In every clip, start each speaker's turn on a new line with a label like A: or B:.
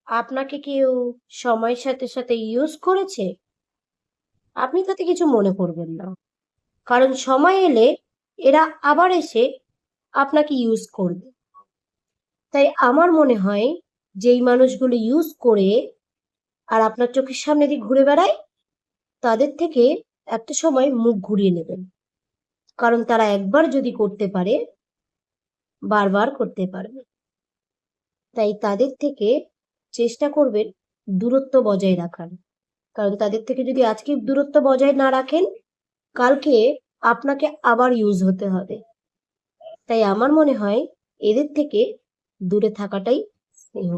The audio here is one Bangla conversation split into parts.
A: আপনাকে কেউ সময়ের সাথে সাথে ইউজ করেছে, আপনি তাতে কিছু মনে করবেন না। কারণ সময় এলে এরা আবার এসে আপনাকে ইউজ করবে। তাই আমার মনে হয়, যেই মানুষগুলো ইউজ করে আর আপনার চোখের সামনে দিয়ে ঘুরে বেড়ায়, তাদের থেকে একটা সময় মুখ ঘুরিয়ে নেবেন। কারণ তারা একবার যদি করতে পারে, বারবার করতে পারবে। তাই তাদের থেকে চেষ্টা করবেন দূরত্ব বজায় রাখার। কারণ তাদের থেকে যদি আজকে দূরত্ব বজায় না রাখেন, কালকে আপনাকে আবার ইউজ হতে হবে। তাই আমার মনে হয় এদের থেকে দূরে থাকাটাই স্নেহ,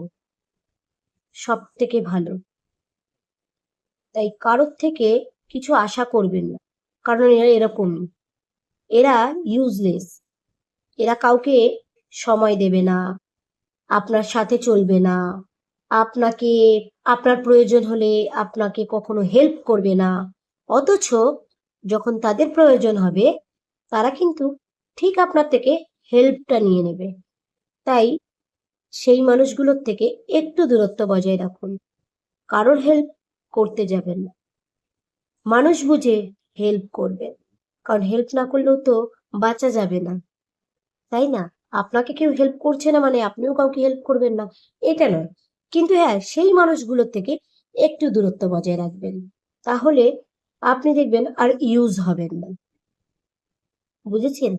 A: সব থেকে ভালো। তাই কারোর থেকে কিছু আশা করবেন না, কারণ এরা এরকমই। এরা ইউজলেস। এরা কাউকে সময় দেবে না, আপনার সাথে চলবে না, আপনাকে আপনার প্রয়োজন হলে আপনাকে কখনো হেল্প করবে না। অথচ যখন তাদের প্রয়োজন হবে, তারা কিন্তু ঠিক আপনার থেকে হেল্পটা নিয়ে নেবে। তাই সেই মানুষগুলোর থেকে একটু দূরত্ব বজায় রাখুন। কারোর হেল্প করতে যাবেন না, মানুষ বুঝে হেল্প করবেন। কারণ হেল্প না করলেও তো বাঁচা যাবে না, তাই না? আপনাকে কেউ হেল্প করছে না মানে আপনিও কাউকে হেল্প করবেন না, এটা নয়। কিন্তু হ্যাঁ, সেই মানুষগুলোর থেকে একটু দূরত্ব বজায় রাখবেন। তাহলে আপনি দেখবেন আর ইউজ হবেন না। বুঝেছেন?